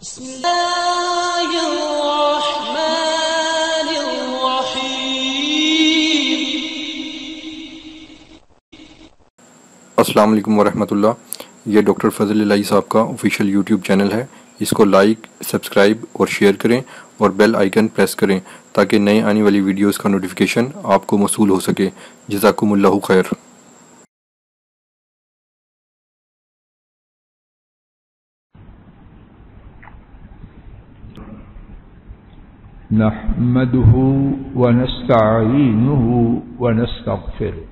بسم الله الرحمن الرحیم۔ السلام علیکم ورحمۃ اللہ۔ یہ ڈاکٹر فضل الہی صاحب کا آفیشیل یوٹیوب چینل ہے، اس کو لائک، سبسکرائب اور شیئر کریں اور بیل آئیکن پریس کریں تاکہ نئے آنے والی ویڈیوز کا نوٹیفیکیشن آپ کو موصول ہو سکے۔ جزاکم اللہ خیر۔ نحمده ونستعينه ونستغفره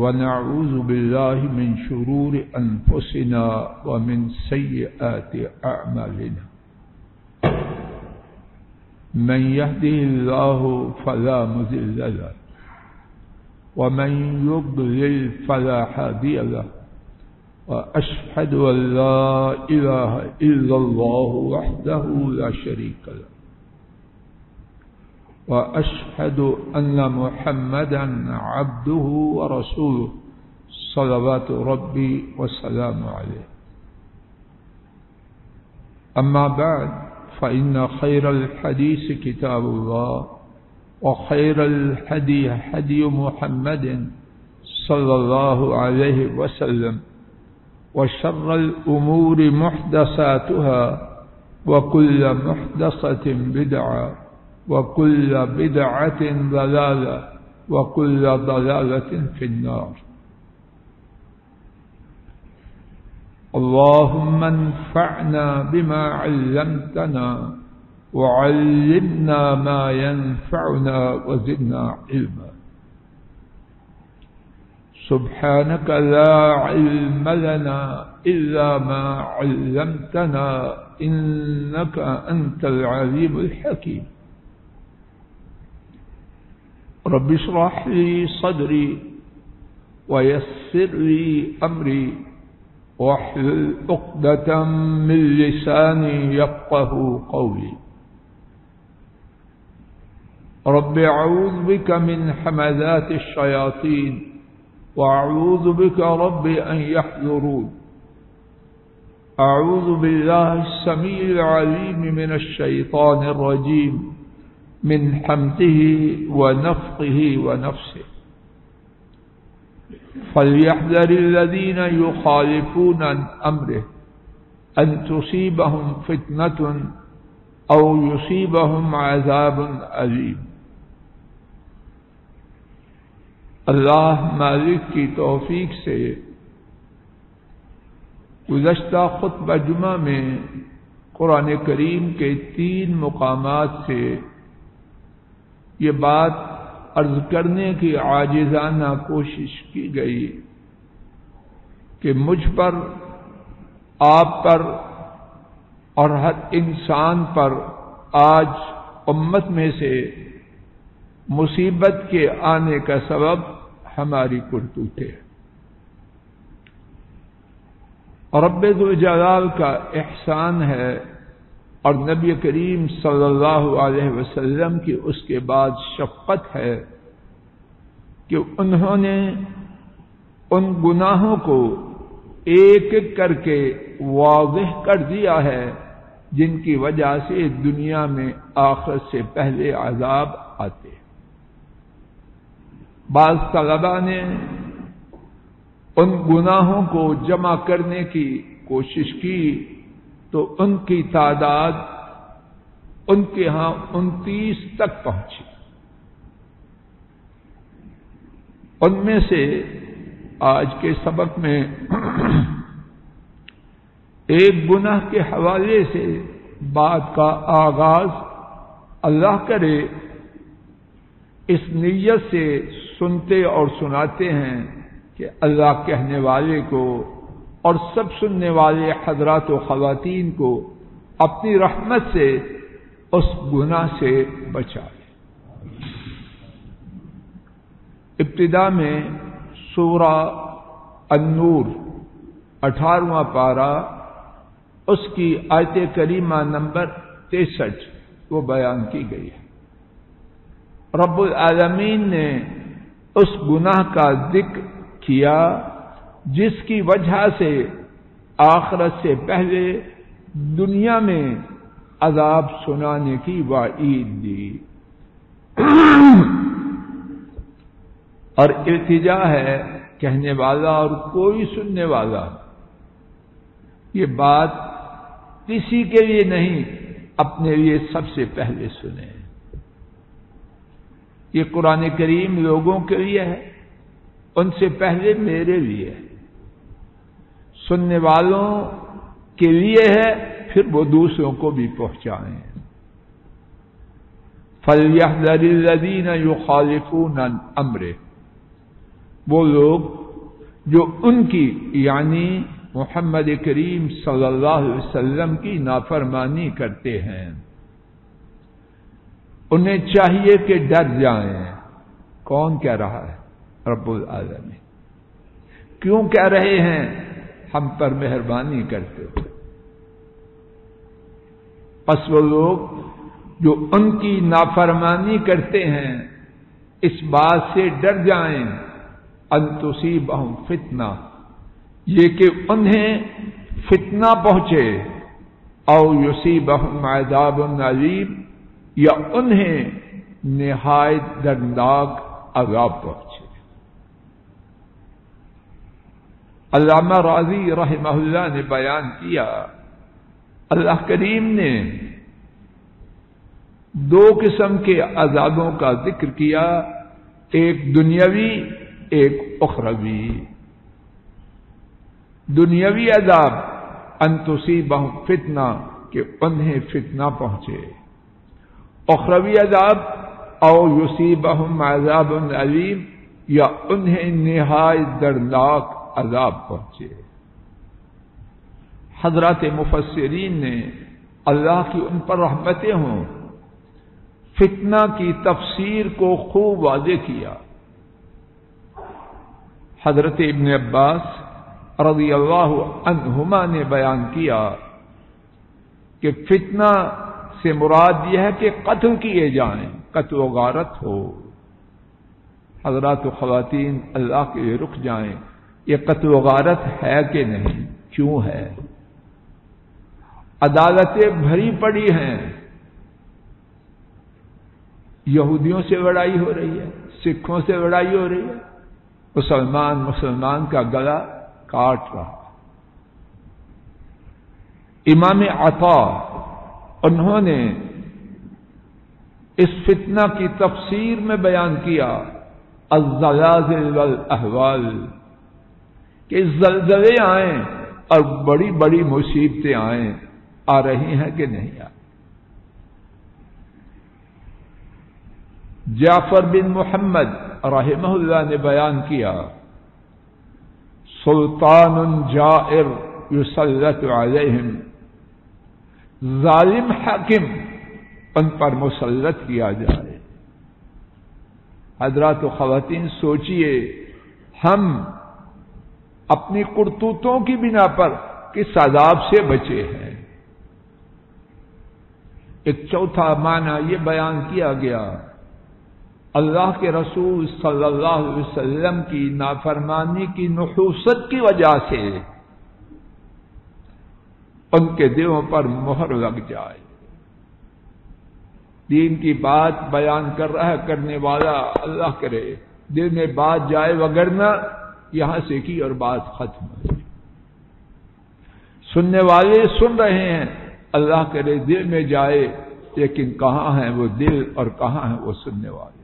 ونعوذ بالله من شرور أنفسنا ومن سيئات أعمالنا، من يهده الله فلا مضل له ومن يضلل فلا هادي له، وأشهد أن لا إله إلا الله وحده لا شريك له، وأشهد أن محمدا عبده ورسوله صلوات ربي وسلامه عليه. أما بعد، فإن خير الحديث كتاب الله، وخير الهدي هدي محمد صلى الله عليه وسلم، وشر الأمور محدثاتها، وكل محدثة بدعة، وكل بدعة ضلالة، وكل ضلالة في النار. اللهم انفعنا بما علمتنا وعلمنا ما ينفعنا وزدنا علما. سبحانك لا علم لنا إلا ما علمتنا إنك أنت العليم الحكيم. رب اشرح لي صدري ويسر لي أمري واحلل عقدة من لساني يفقهوا قولي. رب أعوذ بك من همزات الشياطين وأعوذ بك رب أن يحضرون. أعوذ بالله السميع العليم من الشيطان الرجيم، من حمده ونفخه ونفسه. فليحذر الذين يخالفون عن أمره أن تصيبهم فتنة أو يصيبهم عذاب أليم. اللہ مالک کی توفیق سے گزشتہ خطبہ جمعہ میں قرآن کریم کے 3 مقامات سے یہ بات عرض کرنے کی عاجزانہ کوشش کی گئی کہ مجھ پر، آپ پر اور ہر انسان پر آج امت میں سے مصیبت کے آنے کا سبب ہماری کرتوتیں ہیں. رب ذوالجلال کا احسان ہے اور نبی کریم صلی اللہ علیہ وسلم کی اس کے بعد شفقت ہے کہ انہوں نے ان گناہوں کو ایک ایک کر کے واضح کر دیا ہے جن کی وجہ سے دنیا میں آخرت سے پہلے عذاب آتے ہیں. بعض طلباء نے ان گناہوں کو جمع کرنے کی کوشش کی تو ان کی تعداد ان کے ہاں 29 تک پہنچی. ان میں سے آج کے سبق میں ایک گناہ کے حوالے سے بات کا آغاز اللہ کرے اس نیت سے سنتے اور سناتے ہیں کہ اللہ کہنے والے کو اور سب سننے والے حضرات و خواتین کو اپنی رحمت سے اس گناہ سے بچائے. ابتدا میں سورہ النور 18واں پارہ اس کی آیت کریمہ نمبر 63 وہ بیان کی گئی ہے. رب العالمین نے اس گناہ کا ذکر کیا جس کی وجہ سے آخرت سے پہلے دنیا میں عذاب سنانے کی وعید دی اور التجا ہے کہنے والا اور کوئی سننے والا، یہ بات کسی کے لیے نہیں، اپنے لیے سب سے پہلے سنیں۔ یہ قرآن کریم لوگوں کے لیے ہے، ان سے پہلے میرے لیے ہے، سننے والوں کے لیے ہے، پھر وہ دوسروں کو بھی پہنچائیں۔ فَلْيَحْذَرِ الَّذِينَ يُخَالِفُونَ عَنْ أَمْرِهِ، وہ لوگ جو ان کی یعنی محمد کریم صلی اللہ علیہ وسلم کی نافرمانی کرتے ہیں، انہیں چاہیے کہ ڈر جائیں۔ کون کہہ رہا ہے؟ رب العالمین۔ کیوں کہہ رہے ہیں؟ ہم پر مہربانی کرتے ہو۔ پس وہ لوگ جو ان کی نافرمانی کرتے ہیں اس بات سے ڈر جائیں ان تصیبہم فتنہ، یہ کہ انہیں فتنہ پہنچے، او یصیبہم عذاب علیم، یا انہیں نہایت دردناک عذاب پہنچے۔ علامہ راضی رحمہ اللہ نے بیان کیا، اللہ کریم نے دو قسم کے عذابوں کا ذکر کیا، ایک دنیاوی ایک اخروی۔ دنیاوی عذاب ان تصیبہم فتنہ، کہ انہیں فتنہ پہنچے، اخروی عذاب او یصیبہم عذاب علیم، یا انہیں نہایت دردناک عذاب پہنچے۔ حضرات مفسرین نے اللہ کی ان پر رحمتیں ہوں فتنہ کی تفسیر کو خوب واضح کیا۔ حضرت ابن عباس رضی اللہ عنہما نے بیان کیا کہ فتنہ سے مراد یہ ہے کہ قتل کیے جائیں، قتل و غارت ہو۔ حضرات و خواتین اللہ کے لیے رک جائیں، یہ قتل و غارت ہے کہ نہیں؟ کیوں ہے؟ عدالتیں بھری پڑی ہیں، یہودیوں سے لڑائی ہو رہی ہے، سکھوں سے لڑائی ہو رہی ہے، مسلمان کا گلا کاٹ رہا۔ امام عطا انہوں نے اس فتنہ کی تفسیر میں بیان کیا الزلازل والاحوال، کہ زلزلے آئیں اور بڑی بڑی مصیبتیں آئیں، آ رہی ہیں کہ نہیں آ رہی؟ جعفر بن محمد رحمہ اللہ نے بیان کیا سلطان جائر یسلط علیہم، ظالم حاکم ان پر مسلط کیا جائے۔ حضرات و خواتین سوچئے، ہم اپنی کرتوتوں کی بنا پر کس عذاب سے بچے ہیں؟ ایک چوتھا معنی یہ بیان کیا گیا، اللہ کے رسول صلی اللہ علیہ وسلم کی نافرمانی کی نحوست کی وجہ سے ان کے دلوں پر مہر لگ جائے۔ دین کی بات بیان کر رہا ہے کرنے والا، اللہ کرے دل میں بات جائے، وگرنہ یہاں سے کی اور بات ختم ہو۔ سننے والے سن رہے ہیں، اللہ کرے دل میں جائے، لیکن کہاں ہیں وہ دل اور کہاں ہیں وہ سننے والے؟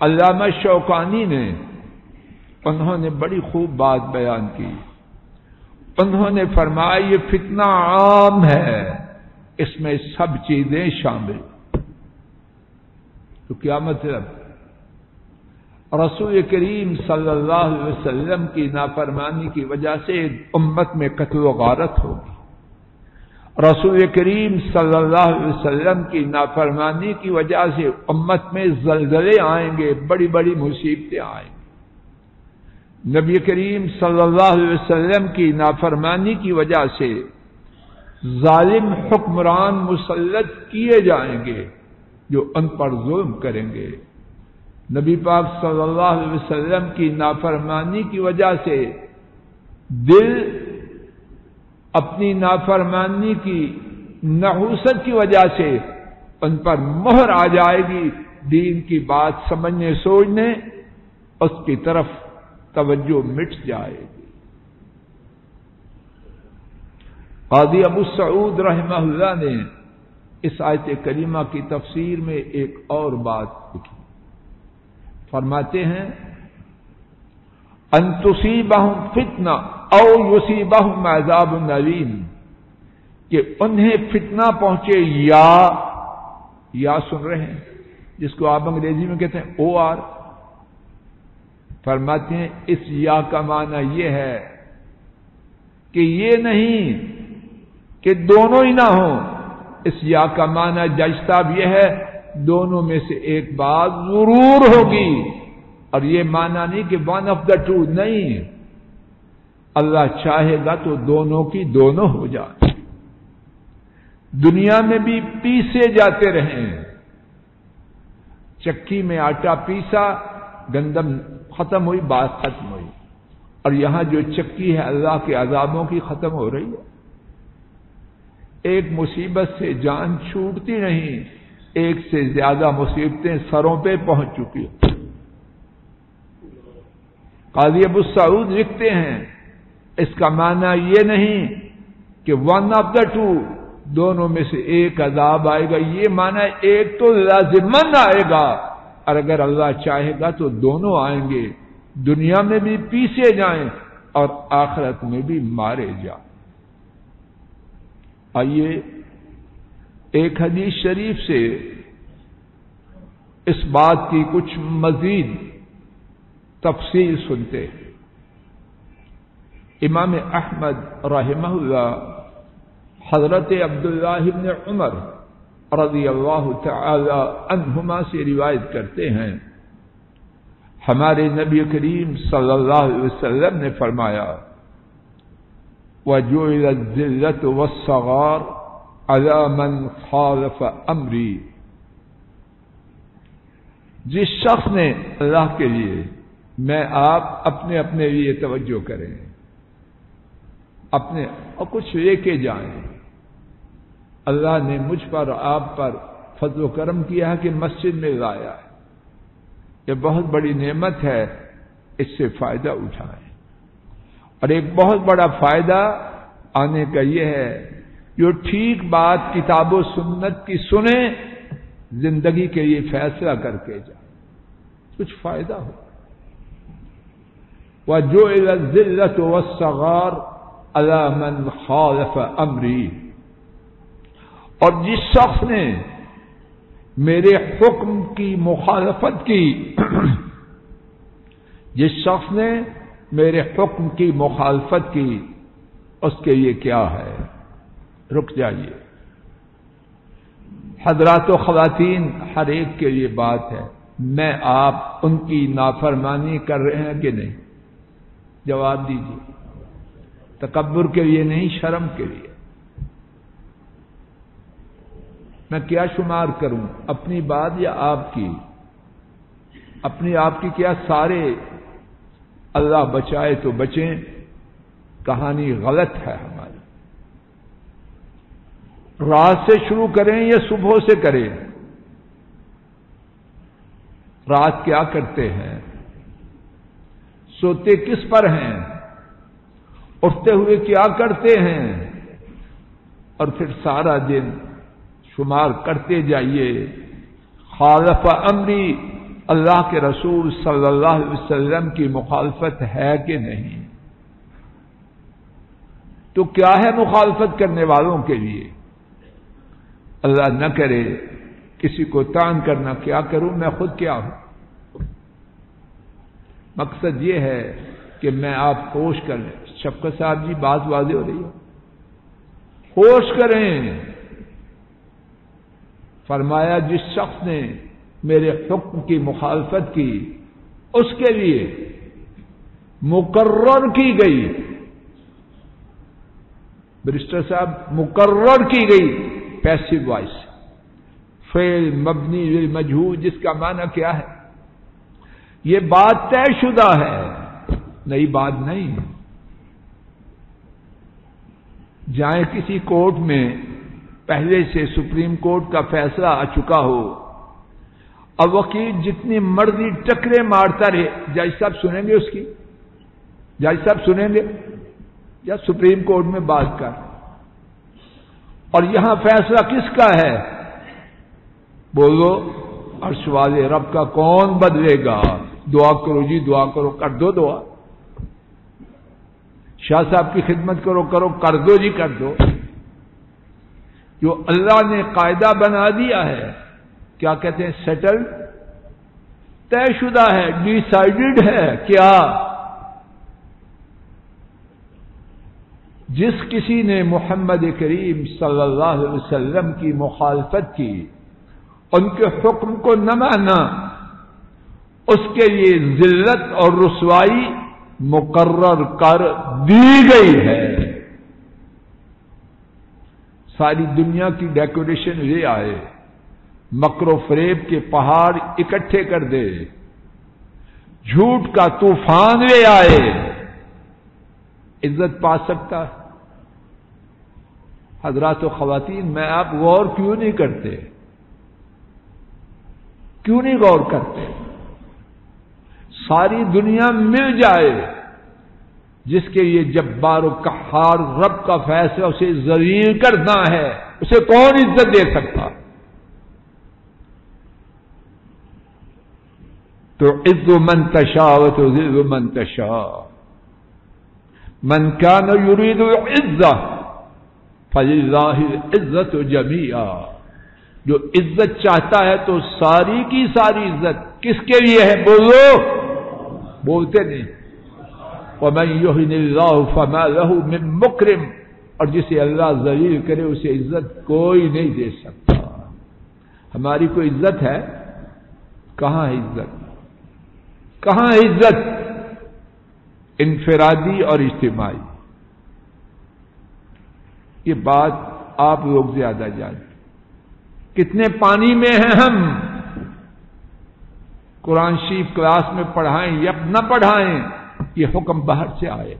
علامہ شوکانی نے انہوں نے بڑی خوب بات بیان کی۔ انہوں نے فرمایا یہ فتنہ عام ہے، اس میں سب چیزیں شامل۔ تو کیا مطلب؟ رسول کریم صلی اللہ علیہ وسلم کی نافرمانی کی وجہ سے امت میں قتل و غارت ہوگی، رسول کریم صلی اللہ علیہ وسلم کی نافرمانی کی وجہ سے امت میں زلزلے آئیں گے، بڑی بڑی مصیبتیں آئیں گی، نبی کریم صلی اللہ علیہ وسلم کی نافرمانی کی وجہ سے ظالم حکمران مسلط کیے جائیں گے جو ان پر ظلم کریں گے۔ نبی پاک صلی اللہ علیہ وسلم کی نافرمانی کی وجہ سے دل اپنی نافرمانی کی نحوست کی وجہ سے ان پر مہر آ جائے گی، دین کی بات سمجھنے سوچنے اس کی طرف توجہ مٹ جائے گی۔ قاضی ابو سعود رحمہ اللہ نے اس آیت کریمہ کی تفسیر میں ایک اور بات لکھی، فرماتے ہیں ان تصیبہم فتنہ او یصیبہم عذاب علیم، کہ انہیں فتنہ پہنچے یا سن رہے ہیں جس کو آپ انگریزی میں کہتے ہیں او آر، فرماتے ہیں اس یا کا معنی یہ ہے کہ یہ نہیں کہ دونوں ہی نہ ہوں، اس یا کا معنی جج صاحب یہ ہے دونوں میں سے ایک بات ضرور ہوگی، اور یہ معنی نہیں کہ ون آف دا ٹو، نہیں، اللہ چاہے گا تو دونوں کی دونوں ہو جائے۔ دنیا میں بھی پیسے جاتے رہیں، چکی میں آٹا پیسا، گندم ختم ہوئی، بات ختم ہوئی، اور یہاں جو چکی ہے اللہ کے عذابوں کی ختم ہو رہی ہے۔ ایک مصیبت سے جان چھوٹتی نہیں، ایک سے زیادہ مصیبتیں سروں پہ پہنچ چکی ہیں۔ قاضی ابو سعود لکھتے ہیں اس کا معنی یہ نہیں کہ ون آف دا ٹو، دونوں میں سے ایک عذاب آئے گا، یہ معنی ایک تو لازمن آئے گا، اور اگر اللہ چاہے گا تو دونوں آئیں گے، دنیا میں بھی پیسے جائیں اور آخرت میں بھی مارے جائیں۔ آئیے ایک حدیث شریف سے اس بات کی کچھ مزید تفصیل سنتے ہیں۔ امام احمد رحمہ اللہ حضرت عبداللہ بن عمر رضی اللہ تعالی عنہما سے روایت کرتے ہیں، ہمارے نبی کریم صلی اللہ علیہ وسلم نے فرمایا وَجُعِلَ الذِّلَّةُ وَالصَّغَارُ عَلَى مَنْ خَالَفَ أَمْرِي، جس شخص نے اللہ کے لیے، میں آپ اپنے اپنے لیے توجہ کریں، اپنے اور کچھ لے کے جائیں۔ اللہ نے مجھ پر آپ پر فضل و کرم کیا ہے کہ مسجد میں لایا ہے، یہ بہت بڑی نعمت ہے، اس سے فائدہ اٹھائیں۔ اور ایک بہت بڑا فائدہ آنے کا یہ ہے جو ٹھیک بات کتاب و سنت کی سنیں، زندگی کے لیے فیصلہ کر کے جائیں، کچھ فائدہ ہو۔ وَجُعِلَ الذِّلَّةُ وَالصَّغَارُ عَلَى مَنْ خَالَفَ أَمْرِي، اور جس شخص نے میرے حکم کی مخالفت کی، جس شخص نے میرے حکم کی مخالفت کی، اس کے لیے کیا ہے؟ رک جائیے حضرات و خواتین، ہر ایک کے لیے بات ہے، میں آپ ان کی نافرمانی کر رہے ہیں کہ نہیں؟ جواب دیجیے۔ تکبر کے لیے نہیں، شرم کے لیے۔ میں کیا شمار کروں، اپنی بات یا آپ کی؟ اپنی آپ کی کیا، سارے اللہ بچائے تو بچیں، کہانی غلط ہے ہماری۔ رات سے شروع کریں یا صبح سے کریں؟ رات کیا کرتے ہیں؟ سوتے کس پر ہیں؟ اٹھتے ہوئے کیا کرتے ہیں؟ اور پھر سارا دن شمار کرتے جائیے، خالف امری، اللہ کے رسول صلی اللہ علیہ وسلم کی مخالفت ہے کہ نہیں؟ تو کیا ہے مخالفت کرنے والوں کے لیے؟ اللہ نہ کرے کسی کو تان کرنا، کیا کروں میں، خود کیا ہوں؟ مقصد یہ ہے کہ میں آپ ہوش کر لیں۔ شفقت صاحب جی بات واضح ہو رہی ہے، ہوش کریں۔ فرمایا جس شخص نے میرے حکم کی مخالفت کی، اس کے لیے مقرر کی گئی، برسٹر صاحب، مقرر کی گئی پیسو وائس، فعل مبنی للمجہول، جس کا معنی کیا ہے؟ یہ بات طے شدہ ہے، نئی بات نہیں۔ جائیں کسی کورٹ میں، پہلے سے سپریم کورٹ کا فیصلہ آ چکا ہو، اب وکیل جتنی مرضی ٹکرے مارتا رہے، جج صاحب سنیں گے اس کی؟ جج صاحب سنیں گے؟ یا سپریم کورٹ میں بات کر؟ اور یہاں فیصلہ کس کا ہے؟ بولو، عرش والے رب کا کون بدلے گا؟ دعا کرو جی، دعا کرو، کر دو دعا، شاہ صاحب کی خدمت کرو، کر دو جی، کر دو۔ جو اللہ نے قاعدہ بنا دیا ہے، کیا کہتے ہیں؟ سیٹلڈ، طے شدہ ہے، ڈیسائیڈڈ ہے۔ کیا؟ جس کسی نے محمد کریم صلی اللہ علیہ وسلم کی مخالفت کی، ان کے حکم کو نہ مانا، اس کے لیے ذلت اور رسوائی مقرر کر دی گئی ہے۔ ساری دنیا کی ڈیکوریشن لے آئے، مکر و فریب کے پہاڑ اکٹھے کر دے، جھوٹ کا طوفان لے آئے، عزت پا سکتا ہے؟ حضرات و خواتین، میں آپ غور کیوں نہیں کرتے؟ کیوں نہیں غور کرتے؟ ساری دنیا مل جائے، جس کے یہ جبار و قہار رب کا فیصلہ اسے ذلیل کرنا ہے، اسے کون عزت دے سکتا؟ تو عز من تشاء و تذل من تشاء، من کان یرید العزہ فللہ العزت جمیعا۔ جو عزت چاہتا ہے تو ساری کی ساری عزت کس کے لیے ہے؟ بولو، بولتے نہیں۔ وَمَن يُهِنِ اللَّهُ فَمَا لَهُ مِن مُكْرِمٍ، اور جسے اللہ ذلیل کرے اسے عزت کوئی نہیں دے سکتا۔ ہماری کوئی عزت ہے؟ کہاں ہے عزت؟ کہاں ہے عزت؟ انفرادی اور اجتماعی۔ یہ بات آپ لوگ زیادہ جانتے۔ کتنے پانی میں ہیں ہم؟ قرآن شریف کلاس میں پڑھائیں یا نہ پڑھائیں، یہ حکم باہر سے آئے،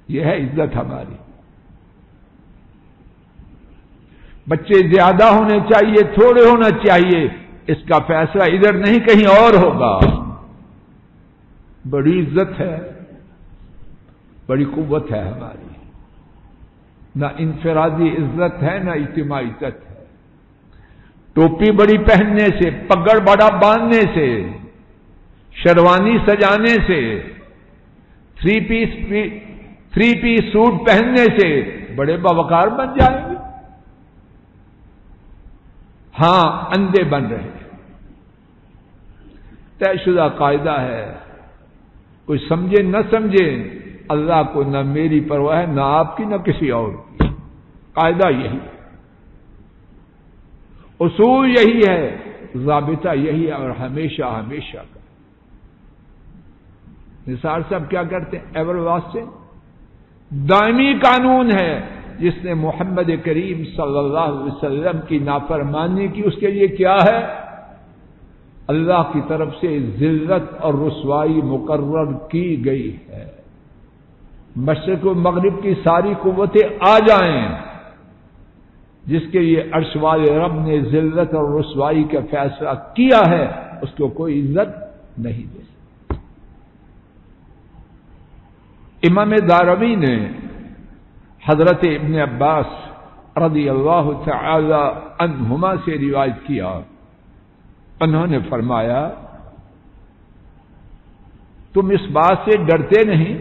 یہ ہے عزت ہماری۔ بچے زیادہ ہونے چاہیے، تھوڑے ہونا چاہیے، اس کا فیصلہ ادھر نہیں کہیں اور ہوگا۔ بڑی عزت ہے، بڑی قوت ہے ہماری۔ نہ انفرادی عزت ہے، نہ اجتماعی عزت ہے۔ ٹوپی بڑی پہننے سے، پگڑ بڑا باندھنے سے، شیروانی سجانے سے، تھری پیس سوٹ پہننے سے بڑے باوقار بن جائیں گے؟ ہاں، اندھے بن رہے ہیں۔ طے شدہ قاعدہ ہے، کوئی سمجھے نہ سمجھے، اللہ کو نہ میری پرواہ ہے، نہ آپ کی، نہ کسی اور کی۔ قاعدہ یہی ہے، اصول یہی ہے، ضابطہ یہی ہے، اور ہمیشہ ہمیشہ کا۔ نثار صاحب کیا کرتے ہیں؟ ایور لاسٹنگ، دائمی قانون ہے۔ جس نے محمد کریم صلی اللہ علیہ وسلم کی نافرمانی کی، اس کے لیے کیا ہے؟ اللہ کی طرف سے ذلت اور رسوائی مقرر کی گئی ہے۔ مشرق و مغرب کی ساری قوتیں آ جائیں، جس کے لیے عرش والے رب نے ذلت اور رسوائی کا فیصلہ کیا ہے، اس کو کوئی عزت نہیں دے سکتا۔ امام دارمی نے حضرت ابن عباس رضی اللہ تعالی عنہما سے روایت کیا، انہوں نے فرمایا، تم اس بات سے ڈرتے نہیں؟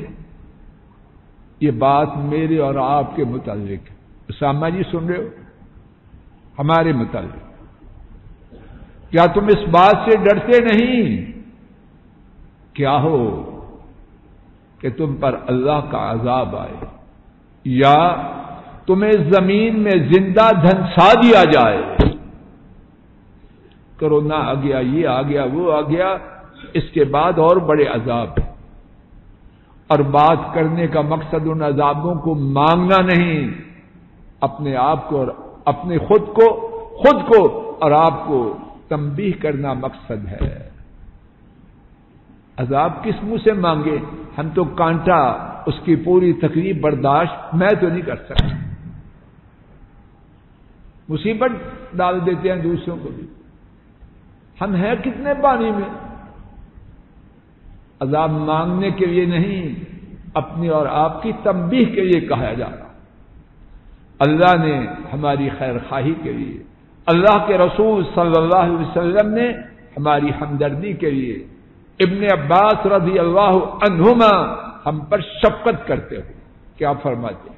یہ بات میرے اور آپ کے متعلق ہے۔ اسامہ جی سن رہے ہو؟ ہمارے متعلق، کیا تم اس بات سے ڈرتے نہیں؟ کیا ہو کہ تم پر اللہ کا عذاب آئے، یا تمہیں زمین میں زندہ دھنسا دیا جائے؟ کرونا آ گیا، یہ آ گیا، وہ آ گیا، اس کے بعد اور بڑے عذاب ہیں۔ اور بات کرنے کا مقصد ان عذابوں کو مانگنا نہیں، اپنے آپ کو اور اپنے خود کو اور آپ کو تنبیہ کرنا مقصد ہے۔ عذاب کس منہ سے مانگے؟ ہم تو کانٹا، اس کی پوری تکلیف برداشت میں تو نہیں کر سکتا، مصیبت ڈال دیتے ہیں دوسروں کو بھی. ہم ہیں کتنے پانی میں. عذاب مانگنے کے لیے نہیں، اپنی اور آپ کی تنبیہ کے لیے کہا جا رہا. اللہ نے ہماری خیر خواہی کے لیے، اللہ کے رسول صلی اللہ علیہ وسلم نے ہماری ہمدردی کے لیے، ابن عباس رضی اللہ عنہما ہم پر شفقت کرتے ہوئے کیا فرماتے ہیں؟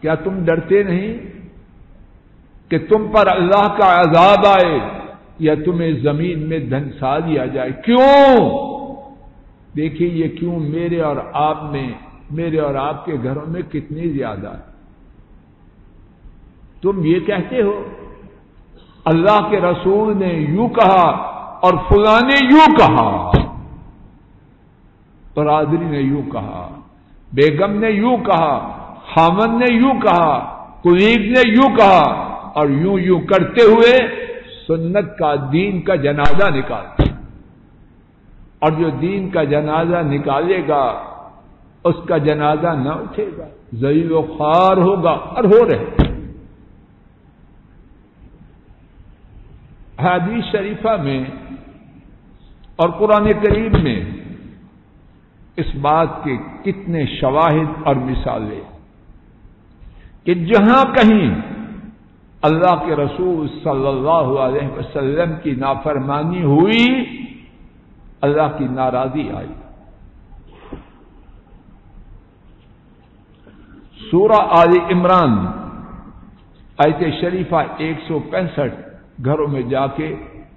کیا تم ڈرتے نہیں کہ تم پر اللہ کا عذاب آئے یا تمہیں زمین میں دھنسا دیا جائے؟ کیوں؟ دیکھیے یہ کیوں میرے اور آپ میں، میرے اور آپ کے گھروں میں کتنی زیادہ ہے. تم یہ کہتے ہو اللہ کے رسول نے یوں کہا اور فلاں نے یوں کہا، برادری نے یوں کہا، بیگم نے یوں کہا، خامن نے یوں کہا، کولیگ نے یوں کہا، اور یوں یوں کرتے ہوئے سنت کا، دین کا جنازہ نکالتے. اور جو دین کا جنازہ نکالے گا اس کا جنازہ نہ اٹھے گا، ذلیل و خوار ہوگا. اور ہو رہے حدیث شریفہ میں اور قرآن کریم میں اس بات کے کتنے شواہد اور مثالیں کہ جہاں کہیں اللہ کے رسول صلی اللہ علیہ وسلم کی نافرمانی ہوئی، اللہ کی ناراضی آئی. سورہ آل عمران آیت شریفہ 165 گھروں میں جا کے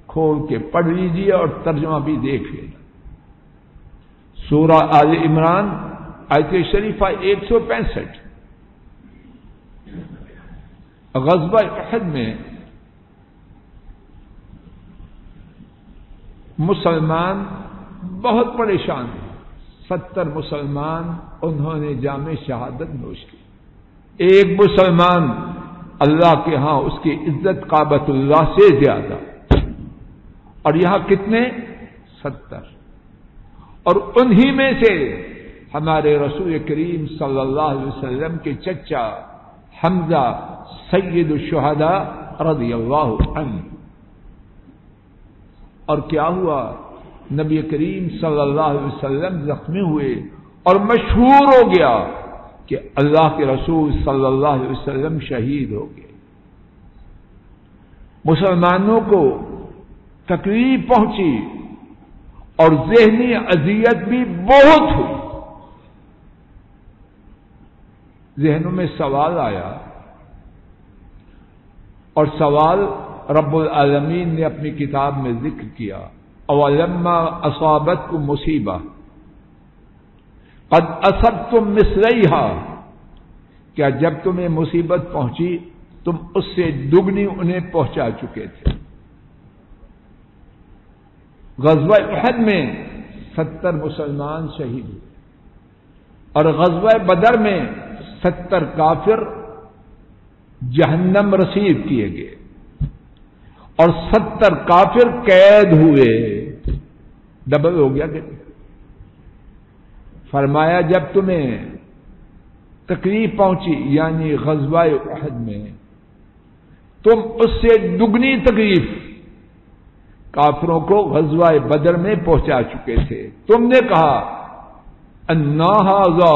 کھول کے پڑھ لیجیے اور ترجمہ بھی دیکھ لینا. سورہ آل عمران آیت شریفہ 165. غزوہ احد میں مسلمان بہت پریشان ہیں. 70 مسلمان انہوں نے جام شہادت نوش کی. ایک مسلمان اللہ کے ہاں اس کی عزت کعبۃ اللہ سے زیادہ، اور یہاں کتنے؟ 70. اور انہی میں سے ہمارے رسول کریم صلی اللہ علیہ وسلم کے چچا حمزہ سید الشہداء رضی اللہ عنہ. اور کیا ہوا؟ نبی کریم صلی اللہ علیہ وسلم زخمی ہوئے اور مشہور ہو گیا کہ اللہ کے رسول صلی اللہ علیہ وسلم شہید ہو گئے. مسلمانوں کو تکلیف پہنچی اور ذہنی اذیت بھی بہت ہوئی. ذہنوں میں سوال آیا، اور سوال رب العالمین نے اپنی کتاب میں ذکر کیا. اولما اصابتکم مصیبہ قد اصبتم مثلیہا، کیا جب تمہیں مصیبت پہنچی تم اس سے دگنی انہیں پہنچا چکے تھے. غزوہ احد میں 70 مسلمان شہید ہوئے، اور غزوہ بدر میں 70 کافر جہنم رسید کیے گئے اور 70 کافر قید ہوئے. ڈبل ہو گیا کہ فرمایا جب تمہیں تکلیف پہنچی یعنی غزوہ احد میں تم اس سے دگنی تکلیف کافروں کو غزوہ بدر میں پہنچا چکے تھے. تم نے کہا انا ھذا،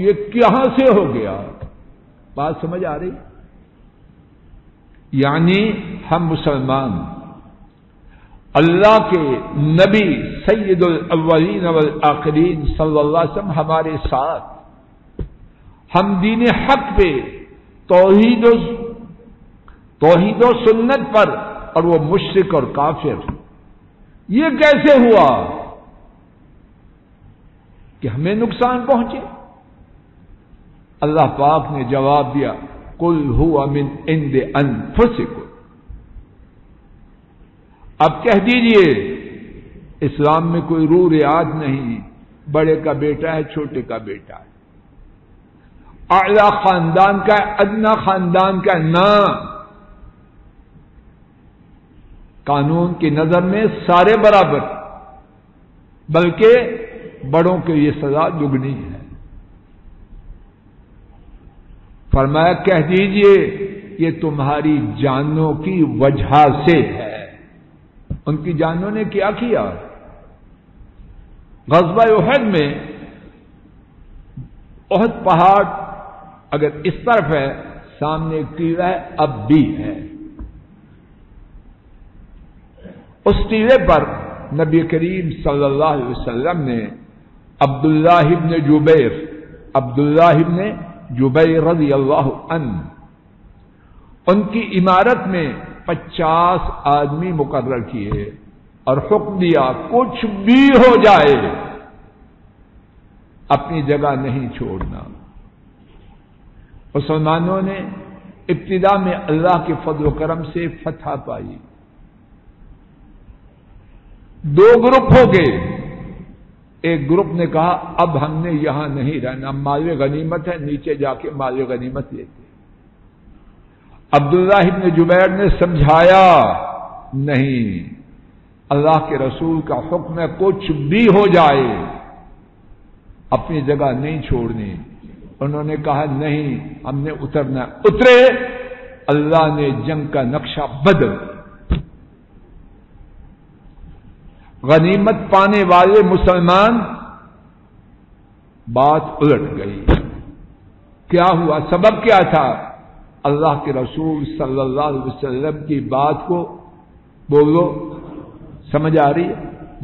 یہ کہاں سے ہو گیا؟ بات سمجھ آ رہی؟ یعنی ہم مسلمان اللہ کے نبی سید الاولین والآخرین صلی اللہ علیہ وسلم ہمارے ساتھ، ہم دین حق پہ توحید و سنت پر، اور وہ مشرک اور کافر. یہ کیسے ہوا کہ ہمیں نقصان پہنچے؟ اللہ پاک نے جواب دیا قل ھو من عند انفسکم. اب کہہ دیجئے اسلام میں کوئی رو ریاض نہیں، بڑے کا بیٹا ہے چھوٹے کا بیٹا ہے، اعلی خاندان کا ہے ادنا خاندان کا ہے. نہ، قانون کی نظر میں سارے برابر، بلکہ بڑوں کے یہ سزا دگنی ہے. فرمایا کہہ دیجئے یہ تمہاری جانوں کی وجہ سے ہے۔ ان کی جانوں نے کیا کیا؟ غزوہ احد میں احد پہاڑ اگر اس طرف ہے، سامنے ایک ٹیلہ ہے، اب بھی ہے۔ اس ٹیلے پر نبی کریم صلی اللہ علیہ وسلم نے عبداللہ ابن جبیر رضی اللہ عنہ، ان کی عمارت میں 50 آدمی مقرر کیے اور حکم دیا کچھ بھی ہو جائے اپنی جگہ نہیں چھوڑنا۔ مسلمانوں نے ابتدا میں اللہ کے فضل و کرم سے فتح پائی۔ 2 گروپ ہو گئے۔ ایک گروپ نے کہا اب ہم نے یہاں نہیں رہنا، مال غنیمت ہے، نیچے جا کے مال غنیمت لیتے۔ عبداللہ ابن جبیر نے سمجھایا نہیں، اللہ کے رسول کا حکم ہے کچھ بھی ہو جائے اپنی جگہ نہیں چھوڑنی۔ انہوں نے کہا نہیں، ہم نے اترنا۔ اترے، اللہ نے جنگ کا نقشہ بدل، غنیمت پانے والے مسلمان، بات الٹ گئی۔ کیا ہوا؟ سبب کیا تھا؟ اللہ کے رسول صلی اللہ علیہ وسلم کی بات کو بولو، سمجھ آ رہی ہے؟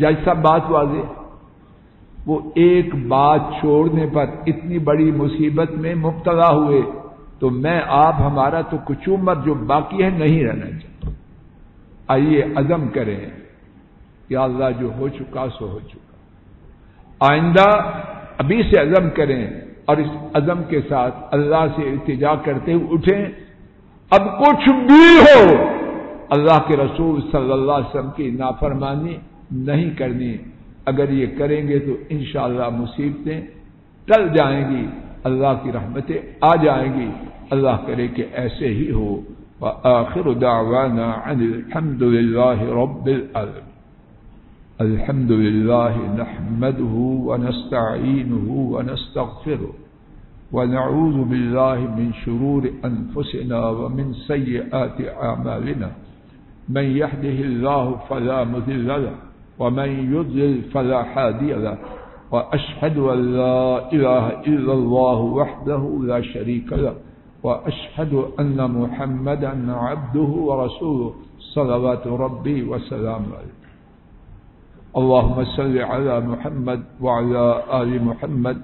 جیسا بات واضح، وہ ایک بات چھوڑنے پر اتنی بڑی مصیبت میں مبتلا ہوئے، تو میں آپ ہمارا تو کچھ عمر جو باقی ہے نہیں رہنا چاہتا۔ آئیے عزم کریں کہ اللہ جو ہو چکا سو ہو چکا، آئندہ ابھی سے عزم کریں اور اس عزم کے ساتھ اللہ سے التجا کرتے ہوئے اٹھیں، اب کچھ بھی ہو اللہ کے رسول صلی اللہ علیہ وسلم کی نافرمانی نہیں کرنی۔ اگر یہ کریں گے تو انشاءاللہ مصیبتیں ٹل جائیں گی، اللہ کی رحمتیں آ جائیں گی۔ اللہ کرے کہ ایسے ہی ہو۔ وآخر دعوانا عن الحمد للہ رب العالمین۔ الحمد للہ نحمده ونستعینه ونستغفره ونعوذ باللہ من شرور انفسنا ومن سیئات اعمالنا، من يهده الله فلا مضل له ومن يضلل فلا هادي له، واشهد ان لا اله الا الله وحده لا شريك له، واشهد ان محمدا عبده ورسوله صلوات ربي وسلامه عليه۔ اللهم صل على محمد وعلى آل محمد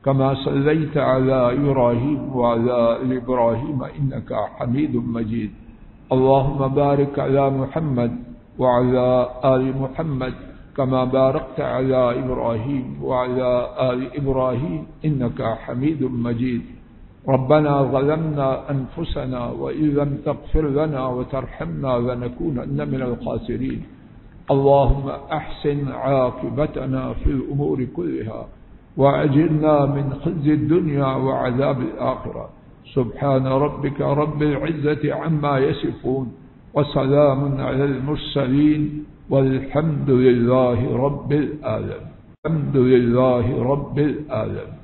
كما صليت على إبراهيم وعلى آل إبراهيم إنك حميد مجيد۔ اللهم بارك على محمد وعلى آل محمد كما باركت على إبراهيم وعلى آل إبراهيم إنك حميد مجيد۔ ربنا ظلمنا أنفسنا وإن لم تغفر لنا وترحمنا لنكونن من الخاسرين۔ اللهم أحسن عاقبتنا في الأمور كلها وأجرنا من خزي الدنيا وعذاب الآخرة۔ سبحان ربك رب العزة عما يصفون وسلام على المرسلين والحمد لله رب العالمين۔ الحمد لله رب العالمين۔